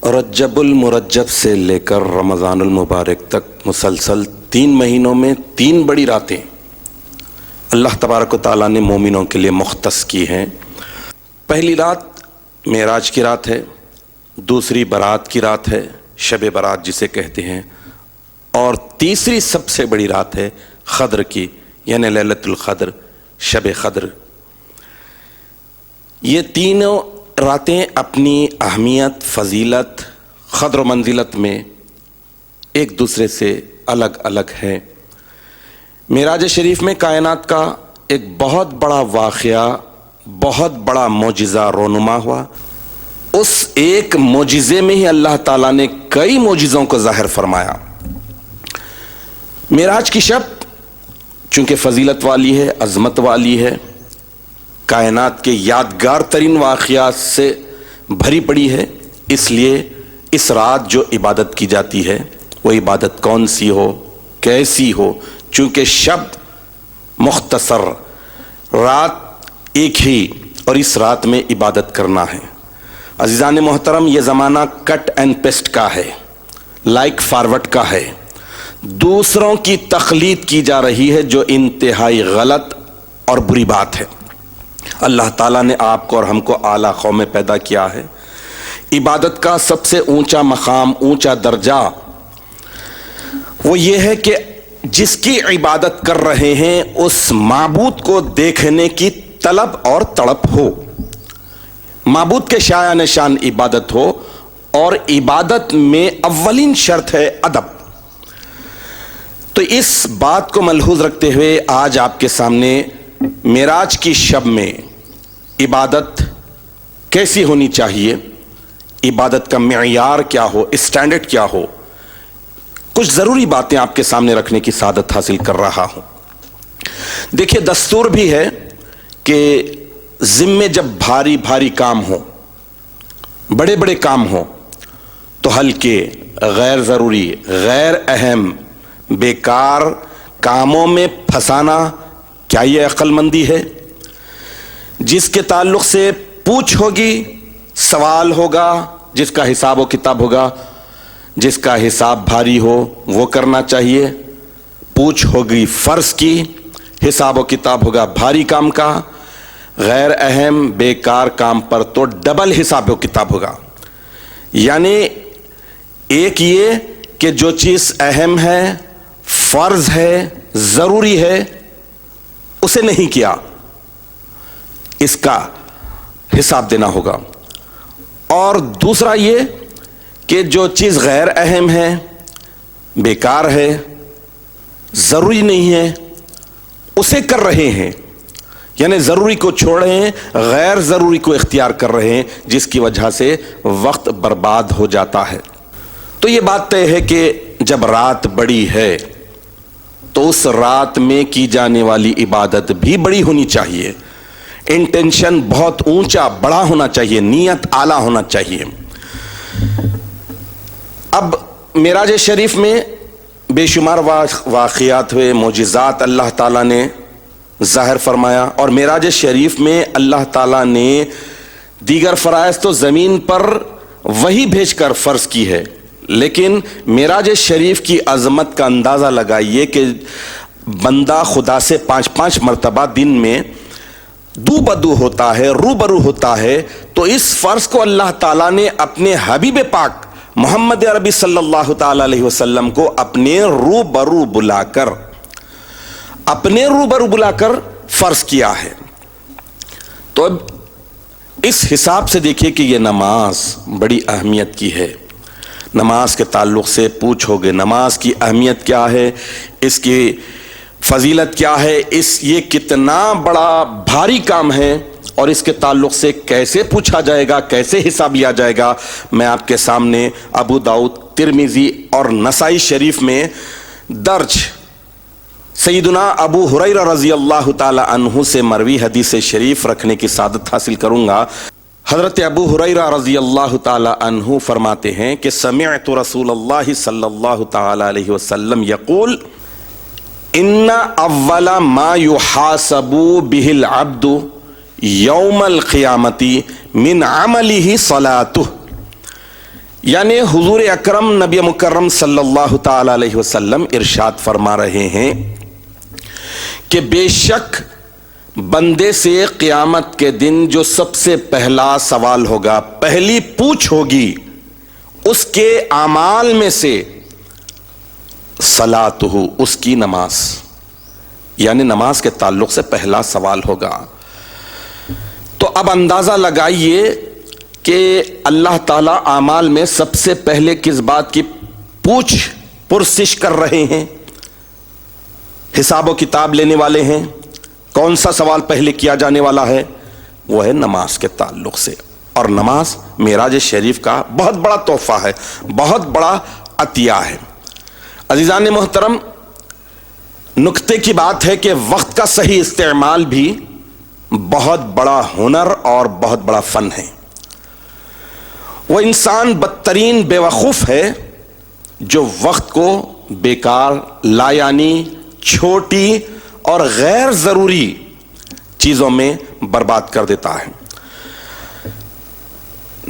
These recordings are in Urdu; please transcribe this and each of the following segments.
رجب المرجب سے لے کر رمضان المبارک تک مسلسل 3 مہینوں میں 3 بڑی راتیں اللہ تبارک و تعالیٰ نے مومنوں کے لیے مختص کی ہیں۔ پہلی رات معراج کی رات ہے، دوسری برات کی رات ہے، شب برات جسے کہتے ہیں، اور تیسری سب سے بڑی رات ہے قدر کی، یعنی لیلۃ القدر، شب قدر۔ یہ تینوں راتیں اپنی اہمیت، فضیلت، قدر و منزلت میں ایک دوسرے سے الگ الگ ہیں۔ معراج شریف میں کائنات کا ایک بہت بڑا واقعہ، بہت بڑا معجزہ رونما ہوا۔ اس ایک معجزے میں ہی اللہ تعالیٰ نے کئی معجزوں کو ظاہر فرمایا۔ معراج کی شب چونکہ فضیلت والی ہے، عظمت والی ہے، کائنات کے یادگار ترین واقعات سے بھری پڑی ہے، اس لیے اس رات جو عبادت کی جاتی ہے وہ عبادت کون سی ہو، کیسی ہو، چونکہ شب مختصر، رات ایک ہی، اور اس رات میں عبادت کرنا ہے۔ عزیزان محترم، یہ زمانہ کٹ اینڈ پیسٹ کا ہے، لائک فارورڈ کا ہے، دوسروں کی تقلید کی جا رہی ہے جو انتہائی غلط اور بری بات ہے۔ اللہ تعالیٰ نے آپ کو اور ہم کو اعلیٰ قوم میں پیدا کیا ہے۔ عبادت کا سب سے اونچا مقام، اونچا درجہ وہ یہ ہے کہ جس کی عبادت کر رہے ہیں اس معبود کو دیکھنے کی طلب اور تڑپ ہو، معبود کے شایع نشان عبادت ہو، اور عبادت میں اولین شرط ہے ادب۔ تو اس بات کو ملحوظ رکھتے ہوئے آج آپ کے سامنے معراج کی شب میں عبادت کیسی ہونی چاہیے، عبادت کا معیار کیا ہو، اسٹینڈرڈ کیا ہو، کچھ ضروری باتیں آپ کے سامنے رکھنے کی سعادت حاصل کر رہا ہوں۔ دیکھیے، دستور بھی ہے کہ ذمے جب بھاری بھاری کام ہو، بڑے بڑے کام ہوں، تو ہلکے، غیر ضروری، غیر اہم، بیکار کاموں میں پھنسانا کیا یہ عقل مندی ہے؟ جس کے تعلق سے پوچھ ہوگی، سوال ہوگا، جس کا حساب و کتاب ہوگا، جس کا حساب بھاری ہو وہ کرنا چاہیے۔ پوچھ ہوگی فرض کی، حساب و کتاب ہوگا بھاری کام کا، غیر اہم بیکار کام پر تو ڈبل حساب و کتاب ہوگا۔ یعنی ایک یہ کہ جو چیز اہم ہے، فرض ہے، ضروری ہے، اسے نہیں کیا، اس کا حساب دینا ہوگا۔ اور دوسرا یہ کہ جو چیز غیر اہم ہے، بیکار ہے، ضروری نہیں ہے، اسے کر رہے ہیں، یعنی ضروری کو چھوڑ رہے ہیں، غیر ضروری کو اختیار کر رہے ہیں، جس کی وجہ سے وقت برباد ہو جاتا ہے۔ تو یہ بات طے ہے کہ جب رات بڑی ہے تو اس رات میں کی جانے والی عبادت بھی بڑی ہونی چاہیے، انٹینشن بہت اونچا بڑا ہونا چاہیے، نیت اعلیٰ ہونا چاہیے۔ اب معراج شریف میں بے شمار واقعات ہوئے، معجزات اللہ تعالیٰ نے ظاہر فرمایا، اور معراج شریف میں اللہ تعالیٰ نے دیگر فرائض تو زمین پر وہی بھیج کر فرض کی ہے، لیکن معراج شریف کی عظمت کا اندازہ لگائیے کہ بندہ خدا سے 5 مرتبہ دن میں دو بدو ہوتا ہے، روبرو ہوتا ہے، تو اس فرض کو اللہ تعالیٰ نے اپنے حبیب پاک محمد عربی صلی اللہ تعالی علیہ وسلم کو اپنے روبرو بلا کر فرض کیا ہے۔ تو اب اس حساب سے دیکھیے کہ یہ نماز بڑی اہمیت کی ہے۔ نماز کے تعلق سے پوچھو گے نماز کی اہمیت کیا ہے، اس کی فضیلت کیا ہے، یہ کتنا بڑا بھاری کام ہے، اور اس کے تعلق سے کیسے پوچھا جائے گا، کیسے حساب لیا جائے گا، میں آپ کے سامنے ابو داؤد، ترمذی اور نسائی شریف میں درج سیدنا ابو ہریرہ رضی اللہ تعالی عنہ سے مروی حدیث شریف رکھنے کی سعادت حاصل کروں گا۔ حضرت ابو ہریرہ رضی اللہ تعالی عنہ فرماتے ہیں کہ سمعت رسول اللہ صلی اللہ تعالی علیہ وسلم یقول ان اول ما يحاسب به العبد یوم القیامت من عملہ صلاتہ، یعنی حضور اکرم نبی مکرم صلی اللہ تعالی علیہ وسلم ارشاد فرما رہے ہیں کہ بے شک بندے سے قیامت کے دن جو سب سے پہلا سوال ہوگا، پہلی پوچھ ہوگی، اس کے اعمال میں سے صلاتہ، اس کی نماز، یعنی نماز کے تعلق سے پہلا سوال ہوگا۔ تو اب اندازہ لگائیے کہ اللہ تعالیٰ اعمال میں سب سے پہلے کس بات کی پرسش کر رہے ہیں، حساب و کتاب لینے والے ہیں، کون سا سوال پہلے کیا جانے والا ہے؟ وہ ہے نماز کے تعلق سے۔ اور نماز معراج شریف کا بہت بڑا تحفہ ہے، بہت بڑا عطیہ ہے۔ عزیزان محترم، نکتے کی بات ہے کہ وقت کا صحیح استعمال بھی بہت بڑا ہنر اور بہت بڑا فن ہے۔ وہ انسان بدترین بے وقوف ہے جو وقت کو بیکار، لایعنی، چھوٹی اور غیر ضروری چیزوں میں برباد کر دیتا ہے۔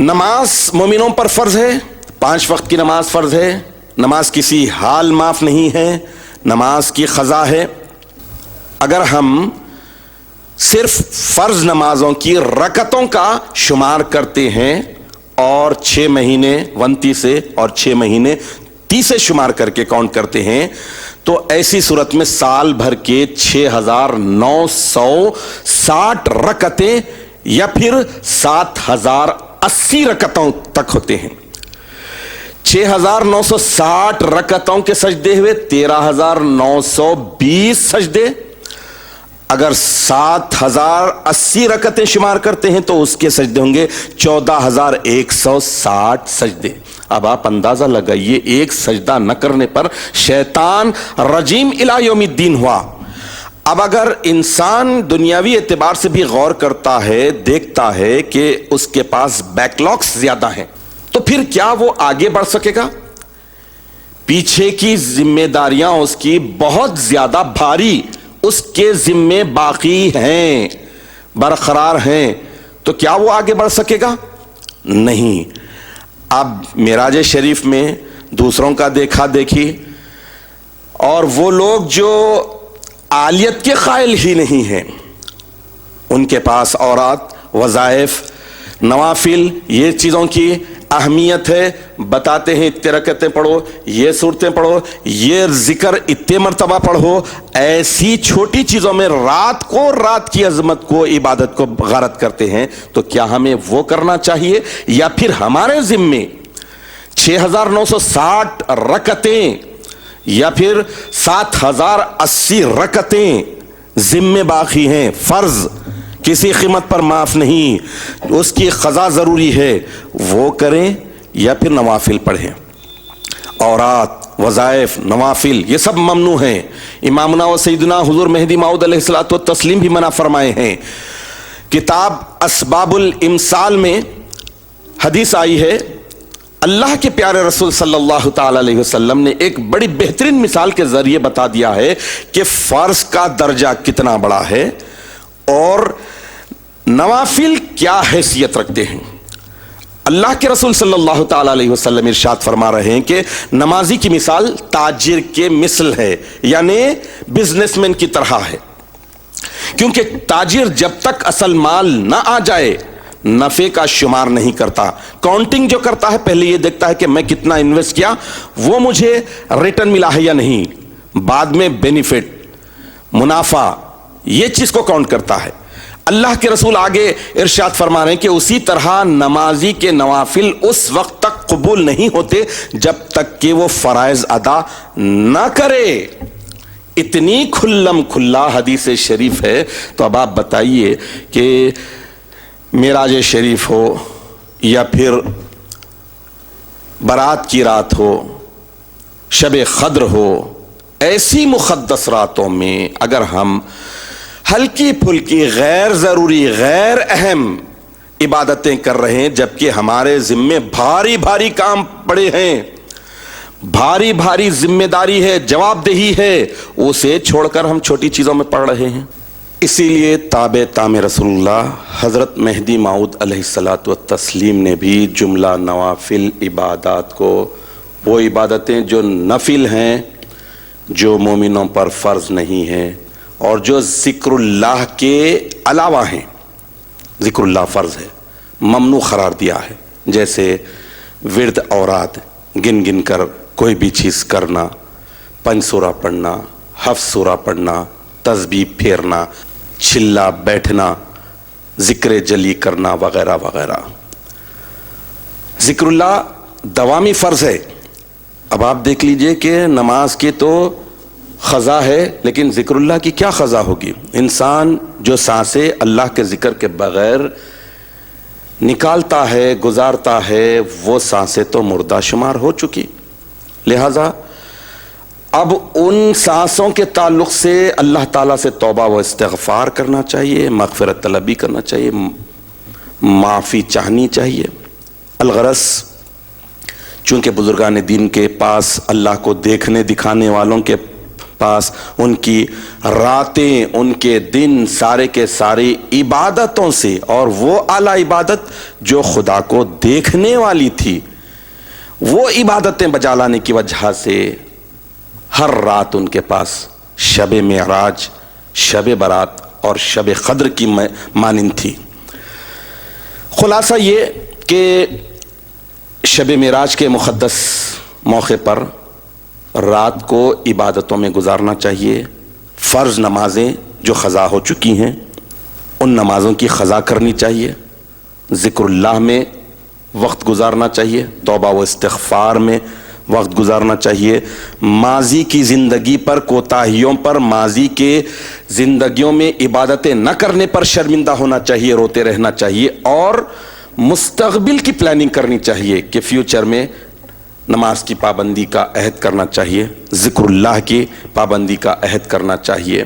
نماز مومنوں پر فرض ہے، 5 وقت کی نماز فرض ہے، نماز کسی حال معاف نہیں ہے، نماز کی قضا ہے۔ اگر ہم صرف فرض نمازوں کی رکعتوں کا شمار کرتے ہیں اور 6 مہینے 29 سے اور 6 مہینے 30 سے شمار کر کے کاؤنٹ کرتے ہیں تو ایسی صورت میں سال بھر کے 6960 رکعتیں یا پھر 7080 رکعتوں تک ہوتے ہیں۔ 6960 رکعتوں کے سجدے ہوئے 13920 سجدے۔ اگر 7080 رکعتیں شمار کرتے ہیں تو اس کے سجدے ہوں گے 14160 سجدے۔ اب آپ اندازہ لگائیے، ایک سجدہ نہ کرنے پر شیطان رجیم الی یوم الدین ہوا۔ اب اگر انسان دنیاوی اعتبار سے بھی غور کرتا ہے، دیکھتا ہے کہ اس کے پاس بیک لاگز زیادہ ہیں، تو پھر کیا وہ آگے بڑھ سکے گا؟ پیچھے کی ذمہ داریاں اس کی بہت زیادہ بھاری اس کے ذمے باقی ہیں، برقرار ہیں، تو کیا وہ آگے بڑھ سکے گا؟ نہیں۔ اب معراج شریف میں دوسروں کا دیکھا دیکھی اور وہ لوگ جو عالیت کے قائل ہی نہیں ہیں، ان کے پاس اورات، وظائف، نوافل، یہ چیزوں کی اہمیت ہے، بتاتے ہیں اتنے رکعتیں پڑھو، یہ سورتیں پڑھو، یہ ذکر اتنے مرتبہ پڑھو۔ ایسی چھوٹی چیزوں میں رات کی عظمت کو، عبادت کو غارت کرتے ہیں، تو کیا ہمیں وہ کرنا چاہیے؟ یا پھر ہمارے ذمے 6960 رکعتیں یا پھر 7080 رکعتیں ذمے باقی ہیں، فرض کسی قیمت پر معاف نہیں، اس کی قضا ضروری ہے، وہ کریں یا پھر نوافل پڑھیں۔ اورات، وظائف، نوافل یہ سب ممنوع ہیں۔ امامنا و سیدنا حضور مہدی موعود علیہ الصلوۃ والتسلیم بھی منع فرمائے ہیں۔ کتاب اسباب الامسال میں حدیث آئی ہے، اللہ کے پیارے رسول صلی اللہ تعالی علیہ وسلم نے ایک بڑی بہترین مثال کے ذریعے بتا دیا ہے کہ فرض کا درجہ کتنا بڑا ہے اور نوافل کیا حیثیت رکھتے ہیں۔ اللہ کے رسول صلی اللہ تعالی علیہ وسلم ارشاد فرما رہے ہیں کہ نمازی کی مثال تاجر کے مثل ہے، یعنی بزنس مین کی طرح ہے، کیونکہ تاجر جب تک اصل مال نہ آ جائے نفع کا شمار نہیں کرتا۔ کاؤنٹنگ جو کرتا ہے پہلے یہ دیکھتا ہے کہ میں کتنا انویسٹ کیا، وہ مجھے ریٹرن ملا ہے یا نہیں، بعد میں بینیفٹ، منافع، یہ چیز کو کاؤنٹ کرتا ہے۔ اللہ کے رسول آگے ارشاد فرما رہے ہیں کہ اسی طرح نمازی کے نوافل اس وقت تک قبول نہیں ہوتے جب تک کہ وہ فرائض ادا نہ کرے۔ اتنی کھلم کھلا حدیث شریف ہے، تو اب آپ بتائیے کہ معراج شریف ہو یا پھر برات کی رات ہو، شب قدر ہو، ایسی مقدس راتوں میں اگر ہم ہلکی پھلکی غیر ضروری غیر اہم عبادتیں کر رہے ہیں جبکہ ہمارے ذمے بھاری بھاری کام پڑے ہیں، بھاری بھاری ذمہ داری ہے، جواب دہی ہے، اسے چھوڑ کر ہم چھوٹی چیزوں میں پڑ رہے ہیں۔ اسی لیے تابع تام رسول اللہ حضرت مہدی موعود علیہ الصلاۃ والتسلیم نے بھی جملہ نوافل عبادات کو، وہ عبادتیں جو نفل ہیں، جو مومنوں پر فرض نہیں ہیں اور جو ذکر اللہ کے علاوہ ہیں، ذکر اللہ فرض ہے، ممنوع قرار دیا ہے، جیسے ورد اوراد گن گن کر کوئی بھی چیز کرنا، 5 سورہ پڑھنا، 7 سورہ پڑھنا، تسبیح پھیرنا، چلا بیٹھنا، ذکر جلی کرنا وغیرہ وغیرہ۔ ذکر اللہ دوامی فرض ہے۔ اب آپ دیکھ لیجئے کہ نماز کی تو قضا ہے، لیکن ذکر اللہ کی کیا قضا ہوگی؟ انسان جو سانسیں اللہ کے ذکر کے بغیر نکالتا ہے، گزارتا ہے، وہ سانسیں تو مردہ شمار ہو چکی۔ لہذا اب ان سانسوں کے تعلق سے اللہ تعالیٰ سے توبہ و استغفار کرنا چاہیے، مغفرت طلبی کرنا چاہیے، معافی چاہنی چاہیے۔ الغرض چونکہ بزرگان دین کے پاس، اللہ کو دیکھنے دکھانے والوں کے پاس، ان کی راتیں، ان کے دن سارے کے سارے عبادتوں سے، اور وہ اعلیٰ عبادت جو خدا کو دیکھنے والی تھی، وہ عبادتیں بجا لانے کی وجہ سے ہر رات ان کے پاس شب معراج، شب برات اور شب قدر کی مانند تھی۔ خلاصہ یہ کہ شب معراج کے مقدس موقع پر رات کو عبادتوں میں گزارنا چاہیے۔ فرض نمازیں جو قضا ہو چکی ہیں، ان نمازوں کی قضا کرنی چاہیے، ذکر اللہ میں وقت گزارنا چاہیے، توبہ و استغفار میں وقت گزارنا چاہیے، ماضی کی زندگی پر، کوتاہیوں پر، ماضی کے زندگیوں میں عبادتیں نہ کرنے پر شرمندہ ہونا چاہیے، روتے رہنا چاہیے، اور مستقبل کی پلاننگ کرنی چاہیے کہ فیوچر میں نماز کی پابندی کا عہد کرنا چاہیے، ذکر اللہ کی پابندی کا عہد کرنا چاہیے،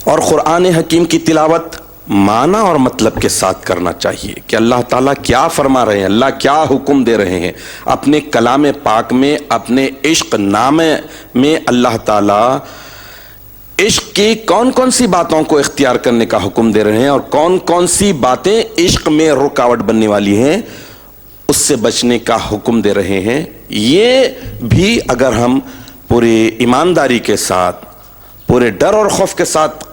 اور قرآن حکیم کی تلاوت معنی اور مطلب کے ساتھ کرنا چاہیے کہ اللہ تعالیٰ کیا فرما رہے ہیں، اللہ کیا حکم دے رہے ہیں۔ اپنے کلام پاک میں، اپنے عشق نامے میں اللہ تعالیٰ عشق کی کون کون سی باتوں کو اختیار کرنے کا حکم دے رہے ہیں، اور کون کون سی باتیں عشق میں رکاوٹ بننے والی ہیں، اس سے بچنے کا حکم دے رہے ہیں۔ یہ بھی اگر ہم پوری ایمانداری کے ساتھ، پورے ڈر اور خوف کے ساتھ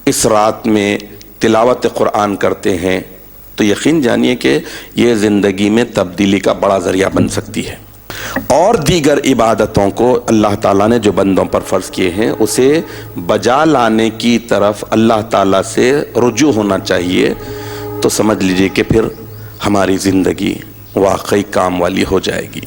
اس رات میں تلاوت قرآن کرتے ہیں تو یقین جانیے کہ یہ زندگی میں تبدیلی کا بڑا ذریعہ بن سکتی ہے، اور دیگر عبادتوں کو اللہ تعالیٰ نے جو بندوں پر فرض کیے ہیں اسے بجا لانے کی طرف اللہ تعالیٰ سے رجوع ہونا چاہیے۔ تو سمجھ لیجئے کہ پھر ہماری زندگی واقعی کام والی ہو جائے گی۔